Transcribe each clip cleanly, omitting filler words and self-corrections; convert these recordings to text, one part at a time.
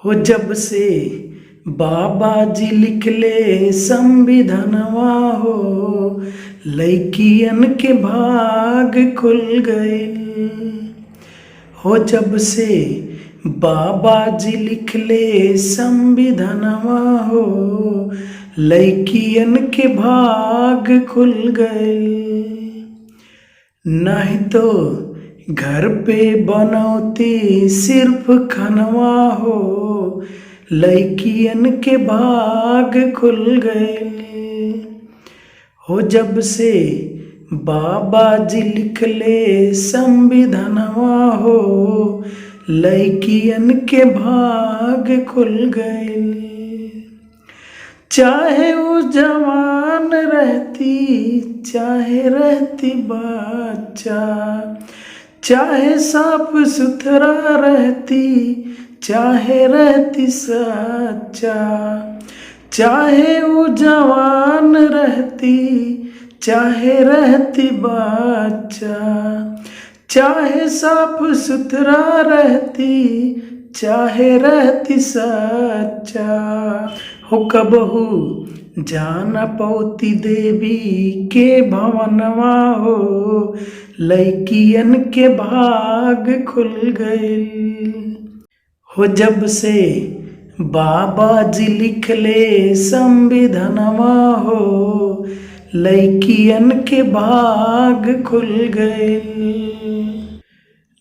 हो जब से बाबा जी लिखले संविधानवा हो, लइकियन के भाग खुल गइल। हो जब से बाबा जी लिखले संविधानवा हो, लइकियन के भाग खुल गइल। नहीं तो घर पे बनौती सिर्फ खनवा हो, लइकियन के भाग खुल गए। हो जब से बाबा जी लिखले संविधानवा हो, लइकियन के भाग खुल गए। चाहे वो जवान रहती, चाहे रहती बच्चा, चाहे साफ सुथरा रहती, चाहे रहती सच्चा, चाहे वो जवान रहती, चाहे रहती बच्चा, चाहे साफ सुथरा रहती, चाहे रहती सच्चा। हो कबहू जाना पौती देवी के भवनवा हो, लइकियन के भाग खुल गए। हो जब से बाबा जी लिखले संविधानवा हो, लइकियन के भाग खुल गए।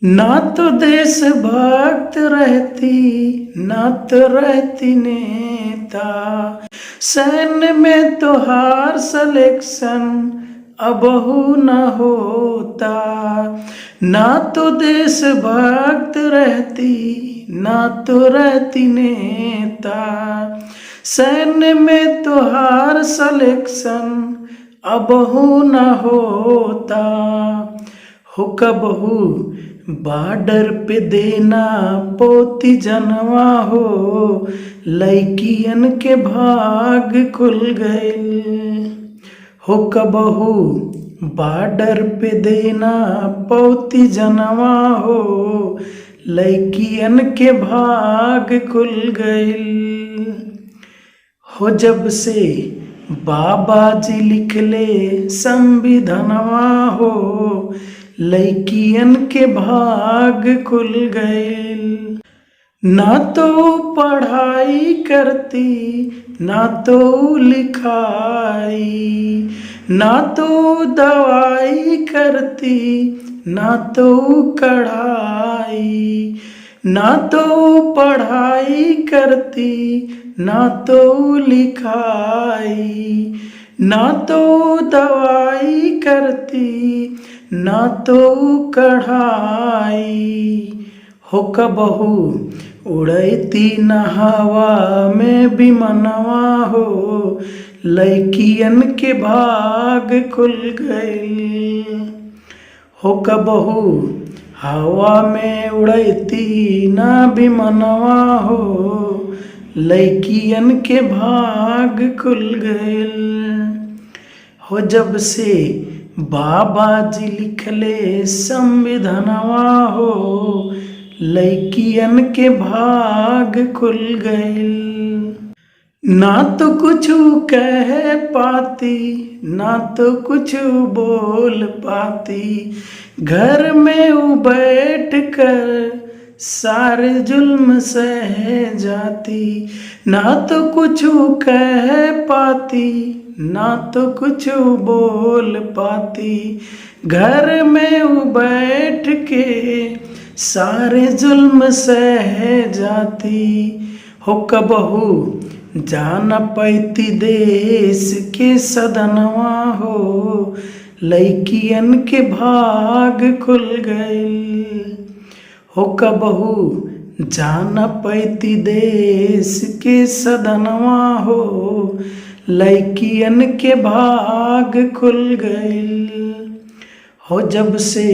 ना तो देशभक्त रहती, ना तो रहती नेता, सैन्य में तो हार सिलेक्शन अबहू न होता। ना तो देशभक्त रहती, ना तो रहती नेता, सैन्य में तो हार सिलेक्शन अबहू न होता। हो कबहू बॉर्डर पे देना पोती जनवा हो, लइकियन के भाग खुल गए। हो कबहू बॉर्डर पे देना पोती जनवा हो, लइकियन के भाग खुल गए। हो जब से बाबा जी लिखले संविधानवा हो, लइकियन के भाग खुल गए। ना तो पढ़ाई करती, ना तो लिखाई, ना तो दवाई करती, ना तो कढ़ाई, ना तो पढ़ाई करती, ना तो लिखाई, ना तो दवाई करती, ना तो कढ़ाई। हो कबहू उड़ती न हवा में विमानवा हो, लइकियन के भाग खुल गए। हो कबहू हवा में उड़ती न विमानवा हो, लइकियन के भाग खुल गए। हो जब से बाबा जी लिखले संविधानवा हो, लइकियन के भाग खुल गए। ना तो कुछ कह पाती, ना तो कुछ बोल पाती, घर में वो बैठ कर सारे जुल्म सह जाती। ना तो कुछ कह पाती, ना तो कुछ बोल पाती, घर में वो बैठ के सारे जुल्म सह जाती। हो कबहू जाना पैती देश के सदनवा हो, लइकियन के भाग खुल गए। हो कबहू जाना पैती देश के सदनवा हो, लइकियन के भाग खुल गए। हो जब से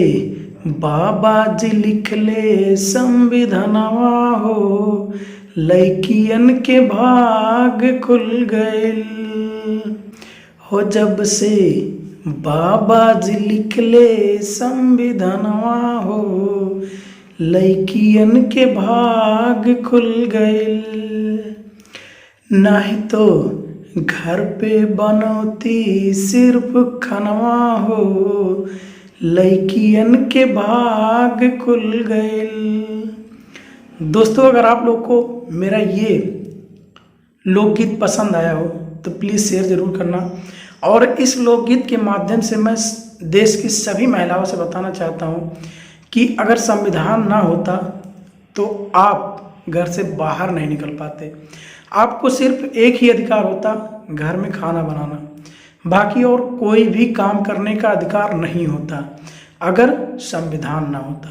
बाबा जी लिखले संविधानवा हो, लइकियन के भाग खुल गए। हो जब से बाबा जी लिखले संविधानवा हो, लइकियन के भाग खुल गइल। नाही तो घर पे बनौती सिर्फ खनवा हो, लइकियन के भाग खुल गइल। दोस्तों, अगर आप लोग को मेरा ये लोकगीत पसंद आया हो तो प्लीज़ शेयर ज़रूर करना। और इस लोकगीत के माध्यम से मैं देश की सभी महिलाओं से बताना चाहता हूँ कि अगर संविधान ना होता तो आप घर से बाहर नहीं निकल पाते। आपको सिर्फ एक ही अधिकार होता, घर में खाना बनाना। बाकी और कोई भी काम करने का अधिकार नहीं होता अगर संविधान ना होता।